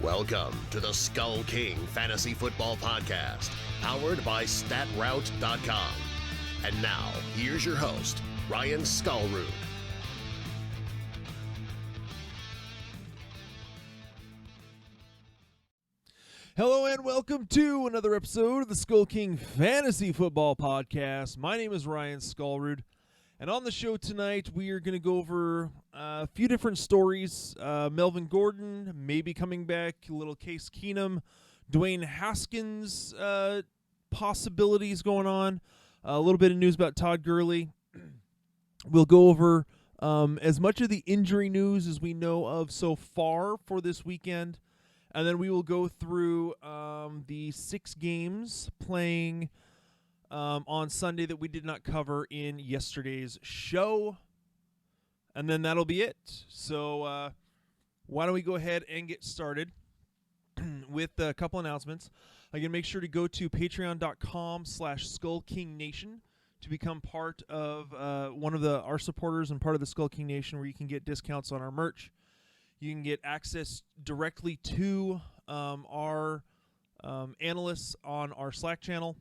Welcome to the SkullKing Fantasy Football Podcast, powered by StatRoute.com. And now, here's your host, Ryan Skullroot. Hello and welcome to another episode of the SkullKing Fantasy Football Podcast. My name is Ryan Skullroot, and on the show tonight we are going to go over a few different stories. Melvin Gordon maybe coming back, a little Case Keenum, Dwayne Haskins possibilities going on, a little bit of news about Todd Gurley. We'll go over as much of the injury news as we know of so far for this weekend. And then we will go through the 6 games playing on Sunday that we did not cover in yesterday's show. And then that'll be it. So why don't we go ahead and get started with a couple announcements. Again, make sure to go to patreon.com/SkullKingNation to become part of one of our supporters and part of the SkullKing Nation, where you can get discounts on our merch. You can get access directly to our analysts on our Slack channel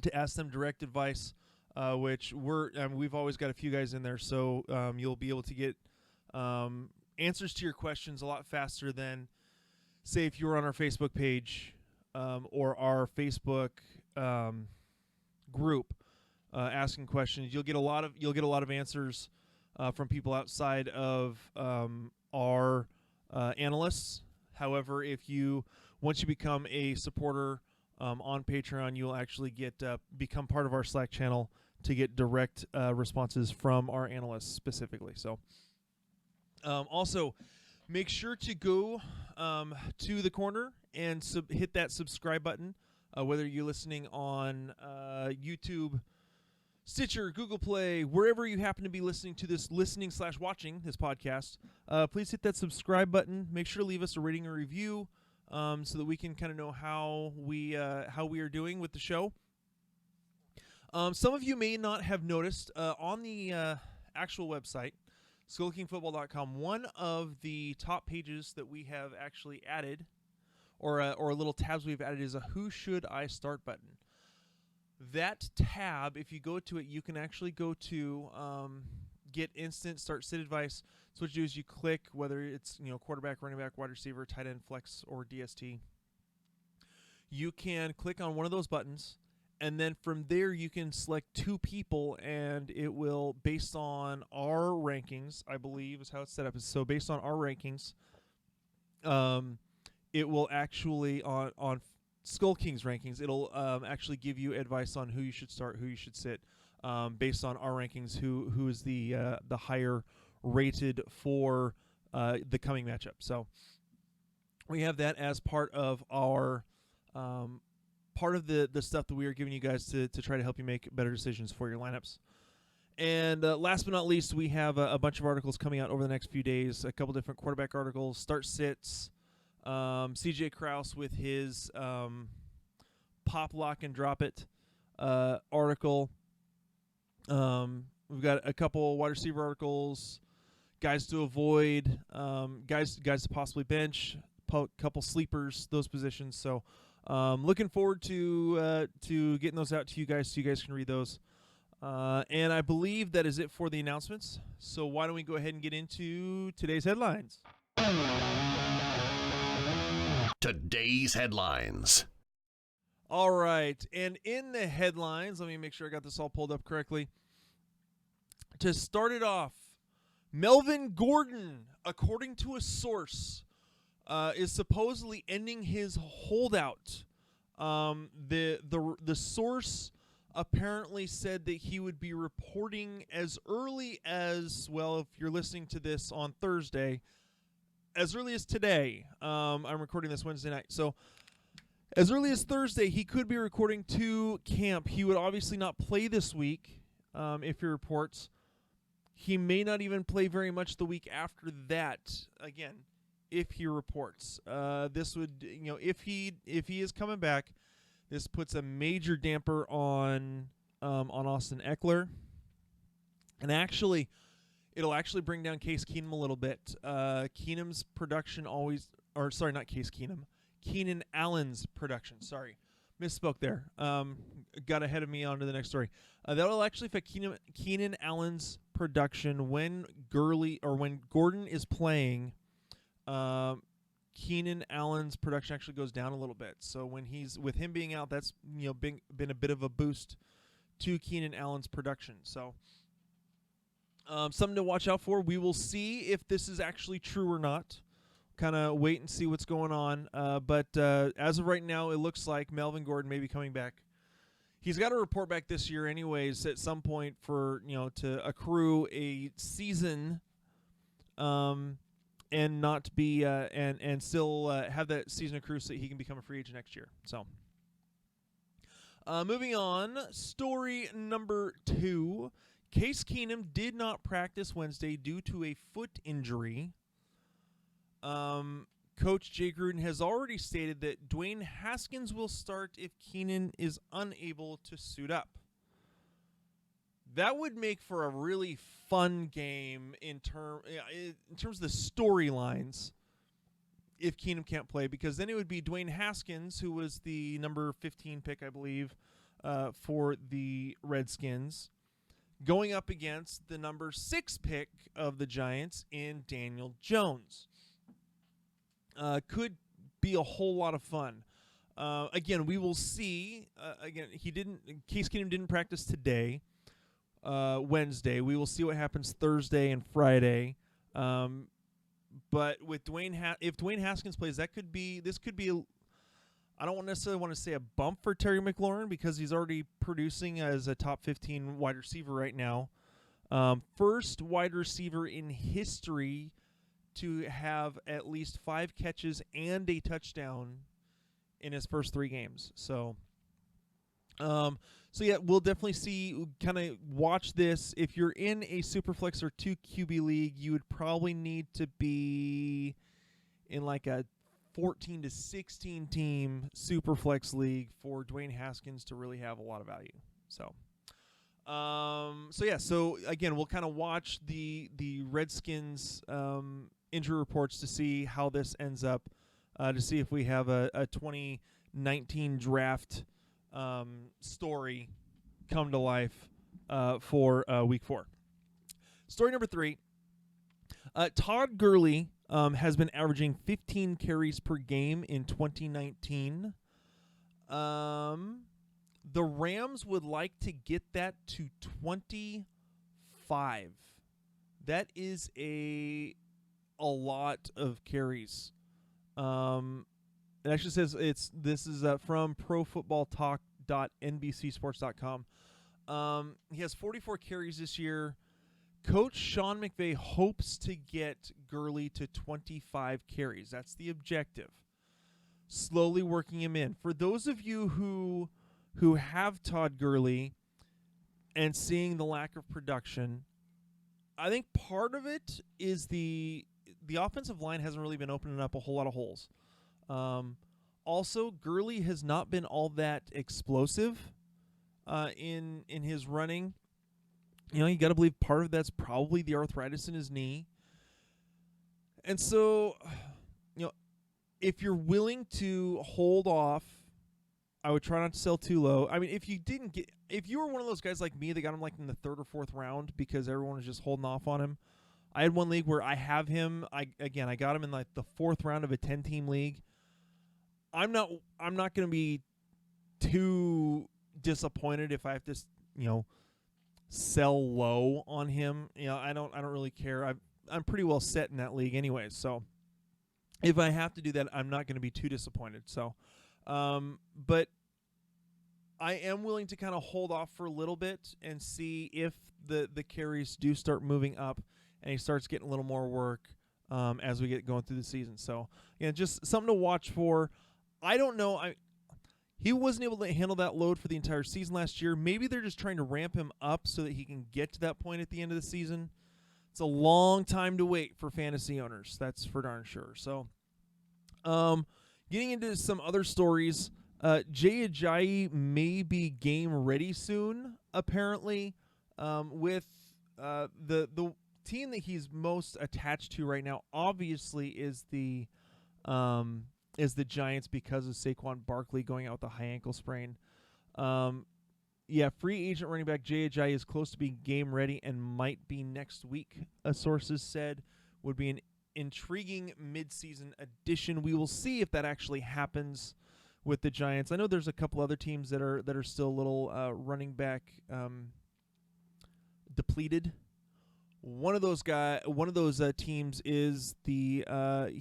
to ask them direct advice, which we've always got a few guys in there, so you'll be able to get answers to your questions a lot faster than, say, if you were on our Facebook page or our Facebook group asking questions. You'll get a lot of answers from people outside of our analysts. However, once you become a supporter on Patreon, you'll actually become part of our Slack channel to get direct responses from our analysts specifically. So, also, make sure to go to the corner and hit that subscribe button, whether you're listening on YouTube, Stitcher, Google Play, wherever you happen to be listening to this, watching this podcast. Please hit that subscribe button. Make sure to leave us a rating or review so that we can kind of know how we are doing with the show. Some of you may not have noticed on the actual website, SkullKingFootball.com, one of the top pages that we have actually added, or little tabs we've added, is a Who Should I Start button. That tab, if you go to it, you can actually go to get instant start sit advice. So what you do is you click whether it's quarterback, running back, wide receiver, tight end, flex, or DST. You can click on one of those buttons, and then from there you can select 2 people, and it will, based on our rankings, I believe is how it's set up. So based on our rankings, it will actually on SkullKing's rankings, it'll actually give you advice on who you should start, who you should sit, based on our rankings, who is the higher rated for the coming matchup. So we have that as part of our the stuff that we are giving you guys to try to help you make better decisions for your lineups. And last but not least, we have a bunch of articles coming out over the next few days, a couple different quarterback articles, start sits, CJ Krause with his pop, lock, and drop it article. We've got a couple wide receiver articles, guys to avoid, guys to possibly bench, couple sleepers, those positions. So looking forward to getting those out to you guys so you guys can read those. And I believe that is it for the announcements. So why don't we go ahead and get into today's headlines? Today's headlines. All right, and in the headlines, let me make sure I got this all pulled up correctly. To start it off, Melvin Gordon, according to a source, is supposedly ending his holdout. The source apparently said that he would be reporting as early as, well, if you're listening to this on Thursday, as early as today. I'm recording this Wednesday night. So as early as Thursday, he could be recording to camp. He would obviously not play this week, if he reports. He may not even play very much the week after that, again, if he reports. This would, if he is coming back, this puts a major damper on Austin Eckler. And actually, it'll actually bring down Case Keenum a little bit. Keenum's production always not Case Keenum, Keenan Allen's production. Sorry, misspoke there. Got ahead of me onto the next story. That'll actually affect Keenan Allen's production when Gordon is playing. Keenan Allen's production actually goes down a little bit. So with him being out, that's been a bit of a boost to Keenan Allen's production. So something to watch out for. We will see if this is actually true or not. Kind of wait and see what's going on. But as of right now, it looks like Melvin Gordon may be coming back. He's got to report back this year anyways at some point for, to accrue a season and not be and still have that season accrue so that he can become a free agent next year. So moving on, story number 2. Case Keenum did not practice Wednesday due to a foot injury. Coach Jay Gruden has already stated that Dwayne Haskins will start if Keenan is unable to suit up. That would make for a really fun game in terms of the storylines if Keenum can't play, because then it would be Dwayne Haskins, who was the number 15 pick, I believe, for the Redskins, going up against the number 6 pick of the Giants in Daniel Jones. Could be a whole lot of fun. Again, we will see. Case Keenum didn't practice today, Wednesday. We will see what happens Thursday and Friday. But with if Dwayne Haskins plays, this could be. I don't necessarily want to say a bump for Terry McLaurin because he's already producing as a top 15 wide receiver right now. First wide receiver in history to have at least 5 catches and a touchdown in his first 3 games. So yeah, we'll definitely see, kind of watch this. If you're in a Superflex or 2 QB league, you would probably need to be in like a 14 to 16 team Superflex league for Dwayne Haskins to really have a lot of value. So So again, we'll kind of watch the Redskins injury reports to see how this ends up, to see if we have a 2019 draft story come to life for Week 4. Story number 3. Todd Gurley has been averaging 15 carries per game in 2019. The Rams would like to get that to 25. That is a lot of carries. It actually says this is from profootballtalk.nbcsports.com. He has 44 carries this year. Coach Sean McVay hopes to get Gurley to 25 carries. That's the objective. Slowly working him in. For those of you who have Todd Gurley and seeing the lack of production, I think part of it is the offensive line hasn't really been opening up a whole lot of holes. Also, Gurley has not been all that explosive in his running. You got to believe part of that's probably the arthritis in his knee. And so, if you're willing to hold off, I would try not to sell too low. I mean, if you were one of those guys like me that got him like in the 3rd or 4th round because everyone was just holding off on him. I had one league where I have him. I got him in like the 4th round of a 10-team league. I'm not going to be too disappointed if I have to, sell low on him. I don't really care. I'm pretty well set in that league anyways. So if I have to do that, I'm not going to be too disappointed. So, but I am willing to kind of hold off for a little bit and see if the carries do start moving up and he starts getting a little more work as we get going through the season. So, just something to watch for. I don't know. He wasn't able to handle that load for the entire season last year. Maybe they're just trying to ramp him up so that he can get to that point at the end of the season. It's a long time to wait for fantasy owners. That's for darn sure. So, getting into some other stories, Jay Ajayi may be game ready soon, apparently, with the team that he's most attached to right now, obviously, is the is the Giants because of Saquon Barkley going out with a high ankle sprain. Free agent running back Jay Ajayi is close to being game ready and might be next week, sources said. Would be an intriguing midseason addition. We will see if that actually happens with the Giants. I know there's a couple other teams that are still a little running back depleted. One of those teams is the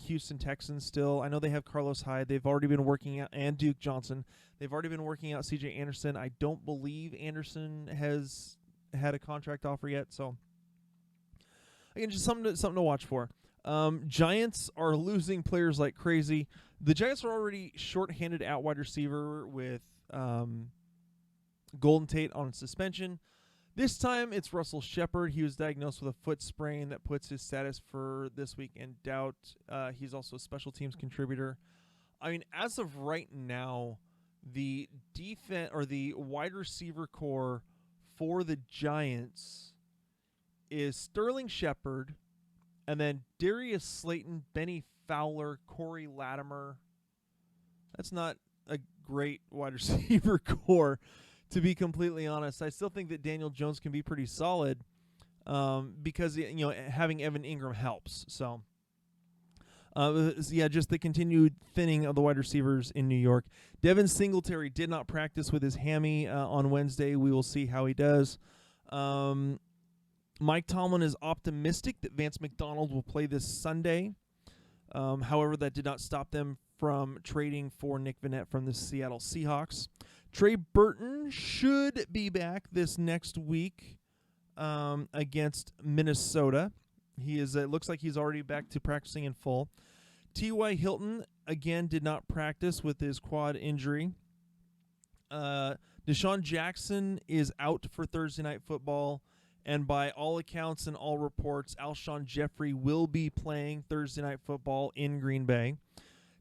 Houston Texans still. I know they have Carlos Hyde. They've already been working out, and Duke Johnson. They've already been working out C.J. Anderson. I don't believe Anderson has had a contract offer yet. So, again, just something to watch for. Giants are losing players like crazy. The Giants are already short-handed at wide receiver with Golden Tate on suspension. This time, it's Russell Shepard. He was diagnosed with a foot sprain that puts his status for this week in doubt. He's also a special teams contributor. I mean, as of right now, the defense or the wide receiver core for the Giants is Sterling Shepard, and then Darius Slayton, Benny Fowler, Corey Latimer. That's not a great wide receiver core, to be completely honest. I still think that Daniel Jones can be pretty solid because having Evan Ingram helps. So, just the continued thinning of the wide receivers in New York. Devin Singletary did not practice with his hammy on Wednesday. We will see how he does. Mike Tomlin is optimistic that Vance McDonald will play this Sunday. However, that did not stop them from trading for Nick Vannett from the Seattle Seahawks. Trey Burton should be back this next week against Minnesota. It looks like he's already back to practicing in full. T.Y. Hilton, again, did not practice with his quad injury. Deshaun Jackson is out for Thursday Night Football, and by all accounts and all reports, Alshon Jeffrey will be playing Thursday Night Football in Green Bay.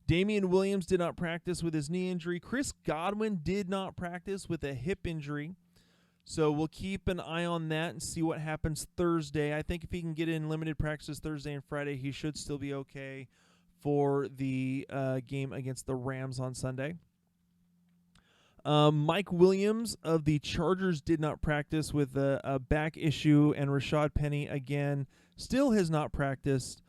Damian Williams did not practice with his knee injury. Chris Godwin did not practice with a hip injury. So we'll keep an eye on that and see what happens Thursday. I think if he can get in limited practices Thursday and Friday, he should still be okay for the game against the Rams on Sunday. Mike Williams of the Chargers did not practice with a back issue, and Rashad Penny, again, still has not practiced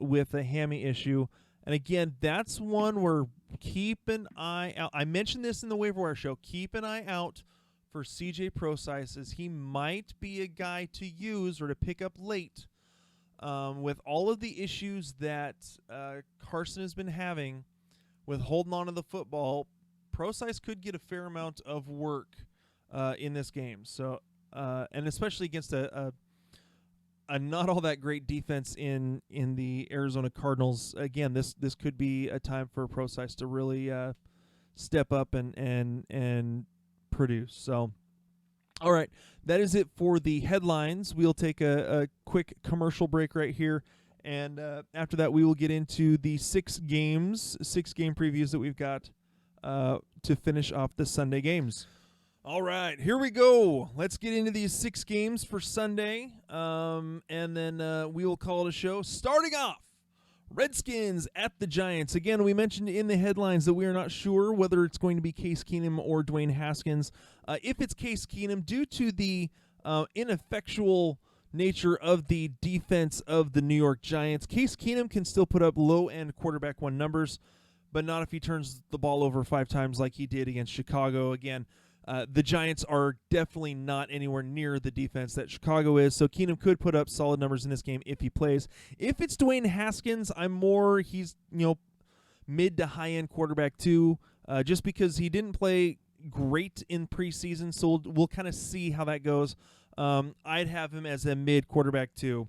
with a hammy issue. And again, that's one where keep an eye out. I mentioned this in the waiver wire show. Keep an eye out for CJ Prosise, as he might be a guy to use or to pick up late. With all of the issues that Carson has been having with holding on to the football, Prosise could get a fair amount of work in this game. So, and especially against a not all that great defense in the Arizona Cardinals. Again, this could be a time for Prosise to really step up and produce. So, all right, that is it for the headlines. We'll take a quick commercial break right here, and after that, we will get into the 6 game previews that we've got to finish off the Sunday games. All right, here we go. Let's get into these 6 games for Sunday, and then we will call it a show. Starting off, Redskins at the Giants. Again, we mentioned in the headlines that we are not sure whether it's going to be Case Keenum or Dwayne Haskins. If it's Case Keenum, due to the ineffectual nature of the defense of the New York Giants, Case Keenum can still put up low-end quarterback 1 numbers, but not if he turns the ball over 5 times like he did against Chicago. Again, the Giants are definitely not anywhere near the defense that Chicago is, so Keenum could put up solid numbers in this game if he plays. If it's Dwayne Haskins, he's mid to high-end quarterback 2, just because he didn't play great in preseason, so we'll kind of see how that goes. I'd have him as a mid quarterback 2.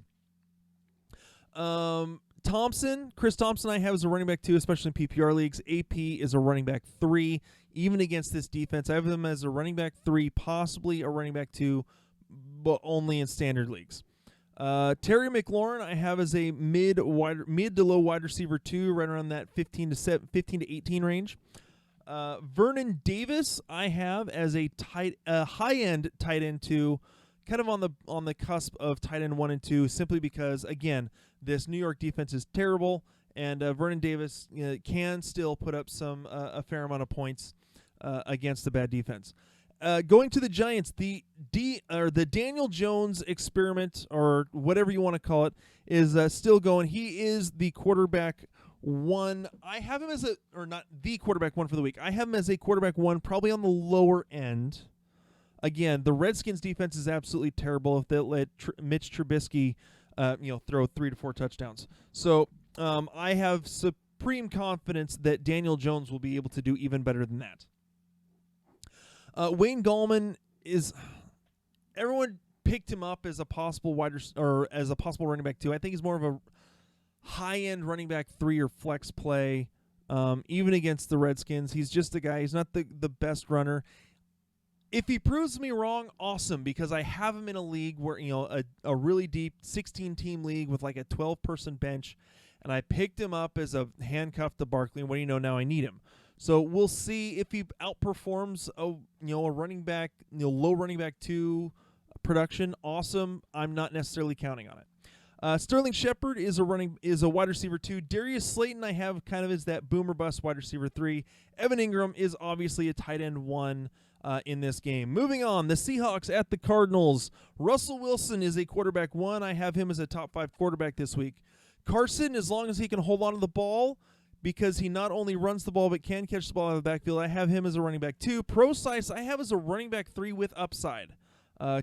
Chris Thompson I have as a running back 2, especially in PPR leagues. AP is a running back 3. Even against this defense, I have him as a running back 3, possibly a running back 2, but only in standard leagues. Terry McLaurin I have as a mid to low wide receiver 2, right around that 15 to 18 range. Vernon Davis I have as a high-end tight end 2, kind of on the cusp of tight end 1 and 2, simply because, again, this New York defense is terrible, and Vernon Davis can still put up some a fair amount of points against the bad defense. Going to the Giants, the Daniel Jones experiment, or whatever you want to call it, is still going. He is the quarterback one. I have him as not the quarterback one for the week. I have him as a quarterback one, probably on the lower end. Again, the Redskins defense is absolutely terrible if they let Mitch Trubisky, throw 3 to 4 touchdowns. So I have supreme confidence that Daniel Jones will be able to do even better than that. Wayne Gallman everyone picked him up as a possible running back 2. I think he's more of a high-end running back 3 or flex play. Even against the Redskins, he's just a guy. He's not the best runner. If he proves me wrong, awesome, because I have him in a league where, a really deep 16-team league with like a 12-person bench, and I picked him up as a handcuff to Barkley, and what do you know, now I need him. So we'll see if he outperforms a running back, low running back 2 production. Awesome. I'm not necessarily counting on it. Sterling Shepard is a wide receiver 2. Darius Slayton I have kind of as that boomer bust wide receiver 3. Evan Ingram is obviously a tight end 1 in this game. Moving on, the Seahawks at the Cardinals. Russell Wilson is a quarterback 1. I have him as a top 5 quarterback this week. Carson, as long as he can hold on to the ball, because he not only runs the ball but can catch the ball out of the backfield, I have him as a running back 2. Procise I have as a running back 3 with upside.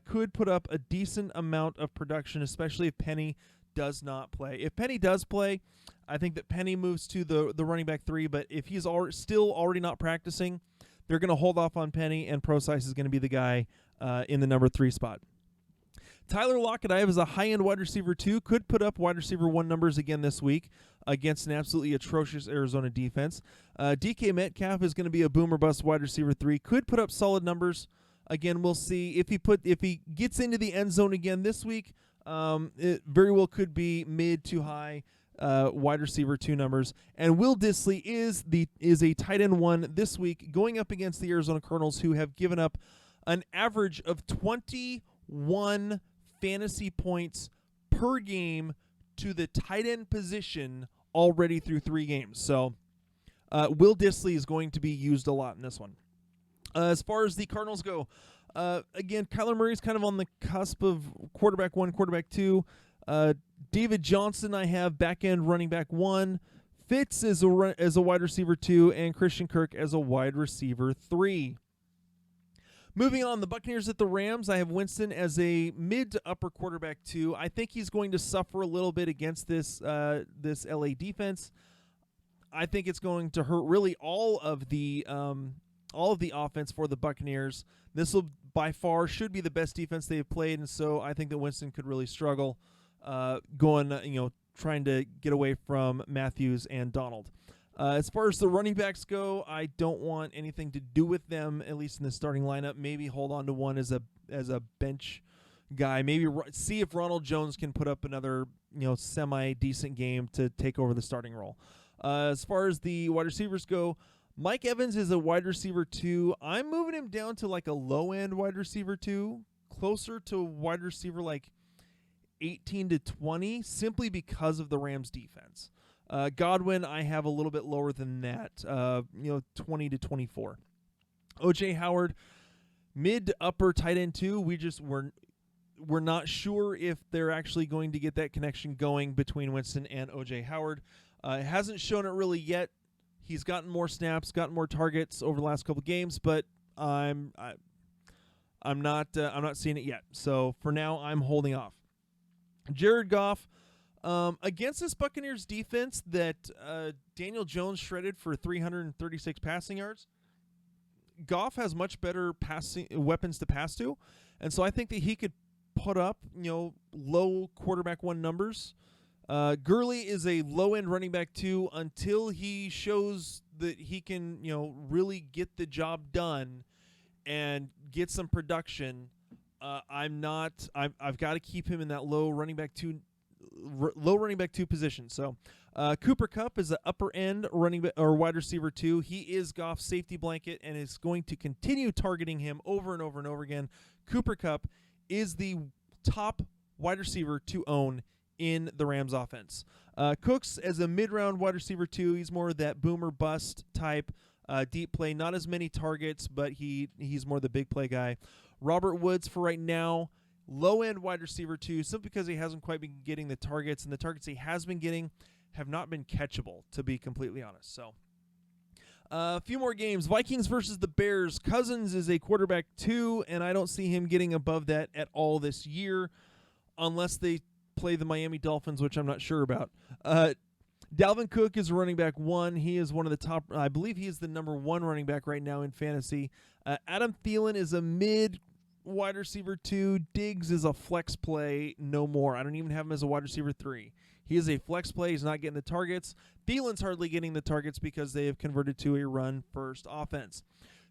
Could put up a decent amount of production, especially if Penny does not play. If Penny does play, I think that Penny moves to the running back 3, but if he's still already not practicing, they're going to hold off on Penny, and Procise is going to be the guy in the number 3 spot. Tyler Lockett I have as a high-end wide receiver 2. Could put up wide receiver 1 numbers again this week against an absolutely atrocious Arizona defense. DK Metcalf is going to be a boomer bust wide receiver 3. Could put up solid numbers. Again, we'll see if he gets into the end zone again this week. It very well could be mid to high wide receiver 2 numbers. And Will Dissly is a tight end 1 this week, going up against the Arizona Cardinals, who have given up an average of 21 fantasy points per game to the tight end position already through 3 games. So Will Dissly is going to be used a lot in this one. As far as the Cardinals go, again, Kyler Murray's kind of on the cusp of quarterback 1, quarterback 2. David Johnson I have back-end running back 1. Fitz as a wide receiver 2, and Christian Kirk as a wide receiver 3. Moving on, the Buccaneers at the Rams. I have Winston as a mid to upper quarterback 2. I think he's going to suffer a little bit against this LA defense. I think it's going to hurt really all of the offense for the Buccaneers. This will by far should be the best defense they've played, and so I think that Winston could really struggle trying to get away from Matthews and Donald. As far as the running backs go, I don't want anything to do with them, at least in the starting lineup. Maybe hold on to one as a bench guy. Maybe see if Ronald Jones can put up another semi-decent game to take over the starting role. As far as the wide receivers go, Mike Evans is a wide receiver 2. I'm moving him down to like a low-end wide receiver 2, closer to wide receiver like 18 to 20, simply because of the Rams' defense. Godwin, I have a little bit lower than that, 20 to 24. O.J. Howard, mid to upper tight end 2. We're not sure if they're actually going to get that connection going between Winston and O.J. Howard. Hasn't shown it really yet. He's gotten more snaps, gotten more targets over the last couple games, but I'm not seeing it yet. So for now, I'm holding off. Jared Goff. Against this Buccaneers defense that Daniel Jones shredded for 336 passing yards, Goff has much better passing weapons to pass to, and so I think that he could put up low quarterback 1 numbers. Gurley is a low-end running back 2 until he shows that he can really get the job done and get some production. I've got to keep him in that low running back 2 position. So Cooper Kupp is an upper end wide receiver 2. He is Goff's safety blanket and is going to continue targeting him over and over and over again. Cooper Kupp is the top wide receiver to own in the Rams offense. Cooks as a mid-round wide receiver 2. He's more of that boomer bust type deep play. Not as many targets, but he's more the big play guy. Robert Woods for right now, low-end wide receiver 2, simply because he hasn't quite been getting the targets, and the targets he has been getting have not been catchable, to be completely honest. So a few more games. Vikings versus the Bears. Cousins is a quarterback 2, and I don't see him getting above that at all this year unless they play the Miami Dolphins, which I'm not sure about. Dalvin Cook is running back 1. He is one of the top, I believe he is the number 1 running back right now in fantasy. Adam Thielen is a mid wide receiver 2. Diggs is a flex play, no more. I don't even have him as a wide receiver 3. He is a flex play. He's not getting the targets. Thielen's hardly getting the targets because they have converted to a run-first offense.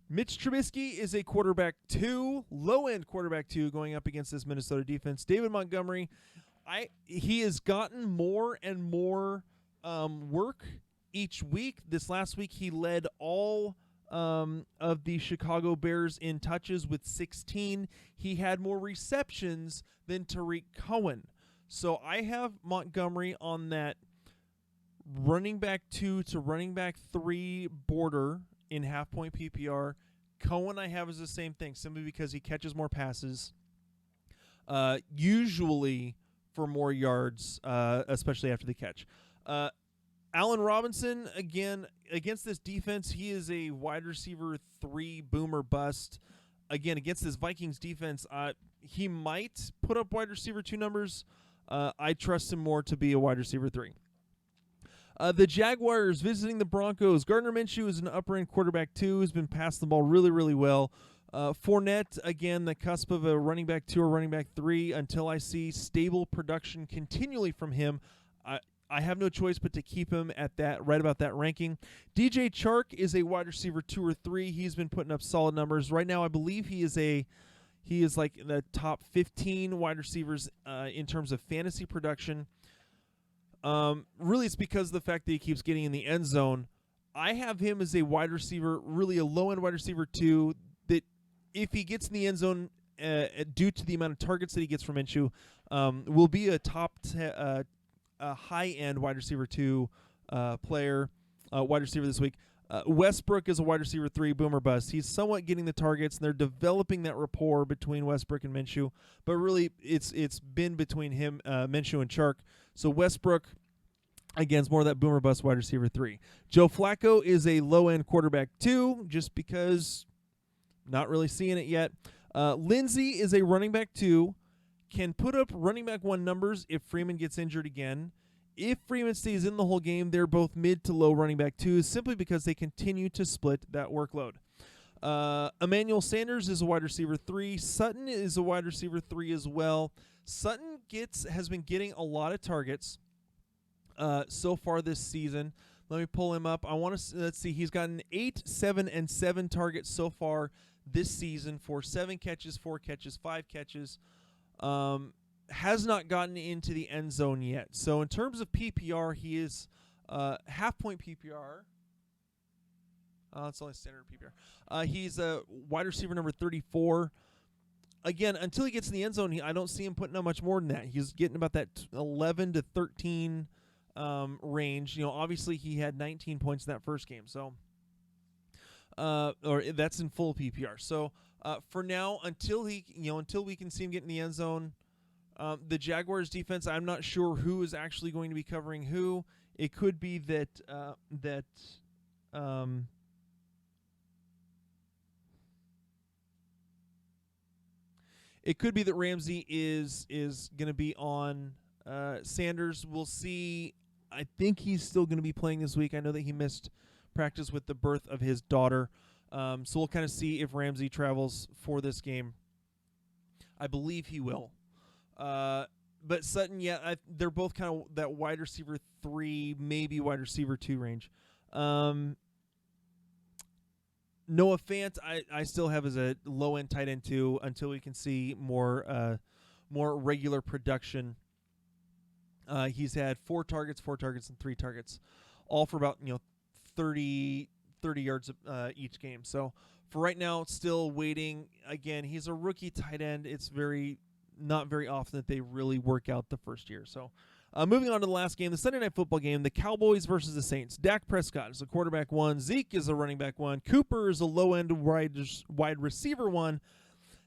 Mitch Trubisky is a quarterback 2, low-end quarterback 2, going up against this Minnesota defense. David Montgomery, he has gotten more and more work each week. This last week, he led all of the Chicago Bears in touches with 16. He had more receptions than Tariq Cohen. So I have Montgomery on that running back 2 to running back 3 border in half-point PPR. Cohen I have is the same thing, simply because he catches more passes, usually for more yards, especially after the catch. Allen Robinson, again, against this defense, he is a wide receiver 3 boomer bust. Again, against this Vikings defense, he might put up wide receiver 2 numbers. I trust him more to be a wide receiver 3. The Jaguars visiting the Broncos. Gardner Minshew is an upper-end quarterback 2 who's been passing the ball really, really well. Fournette, again, the cusp of a running back 2 or running back 3 until I see stable production continually from him. I have no choice but to keep him at that, right about that ranking. DJ Chark is a wide receiver 2 or 3. He's been putting up solid numbers. Right now, I believe he is like the top 15 wide receivers in terms of fantasy production. Really, it's because of the fact that he keeps getting in the end zone. I have him as a wide receiver, really a low-end wide receiver 2, that if he gets in the end zone due to the amount of targets that he gets from Minshew, will be a top high-end wide receiver 2 player, wide receiver this week. Westbrook is a wide receiver 3, boomer bust. He's somewhat getting the targets, and they're developing that rapport between Westbrook and Minshew. But really, it's been between him, Minshew, and Chark. So Westbrook, again, is more of that boomer bust wide receiver 3. Joe Flacco is a low-end quarterback 2, just because not really seeing it yet. Lindsey is a running back 2, can put up running back 1 numbers if Freeman gets injured again. If Freeman stays in the whole game, they're both mid to low running back 2s, simply because they continue to split that workload. Emmanuel Sanders is a wide receiver 3. Sutton is a wide receiver 3 as well. Sutton has been getting a lot of targets so far this season. Let me pull him up. Let's see. He's gotten 8, 7, and 7 targets so far this season for 7 catches, 4 catches, 5 catches. Has not gotten into the end zone yet. So in terms of PPR, he is half-point PPR. It's only standard PPR. He's a wide receiver number 34. Again, until he gets in the end zone, I don't see him putting up much more than that. He's getting about that 11 to 13 range. Obviously he had 19 points in that first game. So, or that's in full PPR. So for now, until we can see him get in the end zone. The Jaguars defense, I'm not sure who is actually going to be covering who. It could be that Ramsey is going to be on Sanders. We'll see. I think he's still going to be playing this week. I know that he missed practice with the birth of his daughter. So we'll kind of see if Ramsey travels for this game. I believe he will. But Sutton, they're both kind of that wide receiver 3, maybe wide receiver 2 range. Noah Fant, I still have as a low-end tight end 2 until we can see more regular production. He's had 4 targets, and 3 targets, all for about 30 yards each game. So for right now, still waiting. Again, he's a rookie tight end. It's not very often that they really work out the first year. So Moving on to the last game, the Sunday Night Football game, the Cowboys versus the Saints. Dak Prescott is a quarterback 1. Zeke is a running back 1. Cooper is a low-end wide receiver 1.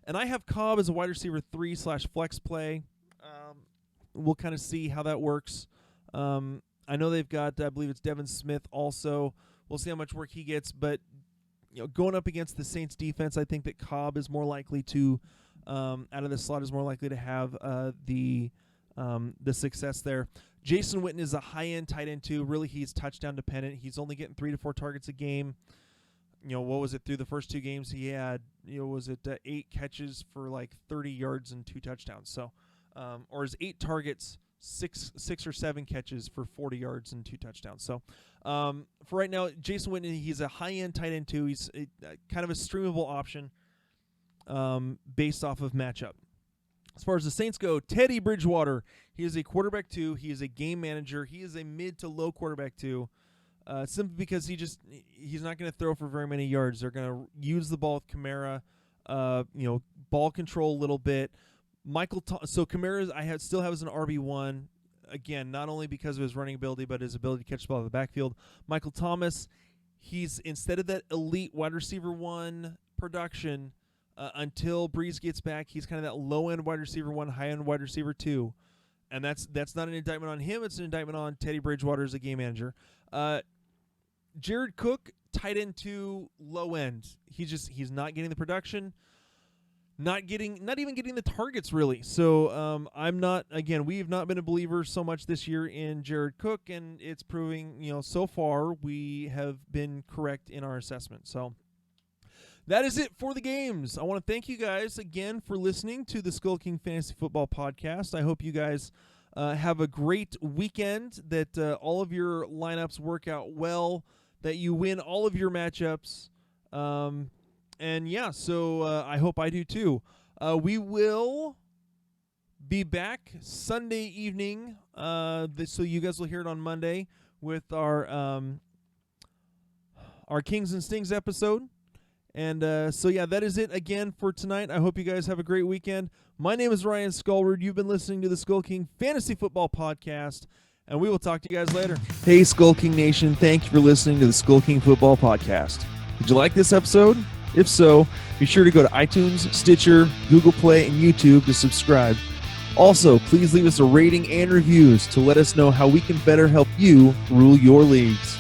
And I have Cobb as a wide receiver 3/flex play. We'll kind of see how that works. I know they've got, I believe it's Devin Smith also. We'll see how much work he gets. But going up against the Saints defense, I think that Cobb is more likely to, out of the slot, is more likely to have the success there. Jason Witten is a high-end tight end too. Really, he's touchdown dependent. He's only getting 3 to 4 targets a game. What was it through the first 2 games? He had, 8 catches for like 30 yards and 2 touchdowns. So, or his 8 targets, 6 or 7 catches for 40 yards and 2 touchdowns. So, for right now, Jason Witten, he's a high-end tight end too. He's kind of a streamable option based off of matchup. As far as the Saints go, Teddy Bridgewater, he is a quarterback 2. He is a game manager. He is a mid to low quarterback 2, simply because he's not going to throw for very many yards. They're going to use the ball with Kamara, ball control a little bit. So Kamara still have as an RB1, again, not only because of his running ability, but his ability to catch the ball in the backfield. Michael Thomas, he's instead of that elite wide receiver 1 production, until Breeze gets back, he's kind of that low-end wide receiver 1, high-end wide receiver 2. And that's not an indictment on him. It's an indictment on Teddy Bridgewater as a game manager. Jared Cook, tight end 2, low-end. He's not getting the production, not even getting the targets, really. So we have not been a believer so much this year in Jared Cook, and it's proving, so far we have been correct in our assessment. So that is it for the games. I want to thank you guys again for listening to the SkullKing Fantasy Football Podcast. I hope you guys have a great weekend, that all of your lineups work out well, that you win all of your matchups. So I hope I do too. We will be back Sunday evening, so you guys will hear it on Monday with our Kings and Stings episode. And that is it again for tonight. I hope you guys have a great weekend. My name is Ryan Skullward. You've been listening to the SkullKing Fantasy Football Podcast, and we will talk to you guys later. Hey, SkullKing Nation. Thank you for listening to the SkullKing Football Podcast. Did you like this episode? If so, be sure to go to iTunes, Stitcher, Google Play, and YouTube to subscribe. Also, please leave us a rating and reviews to let us know how we can better help you rule your leagues.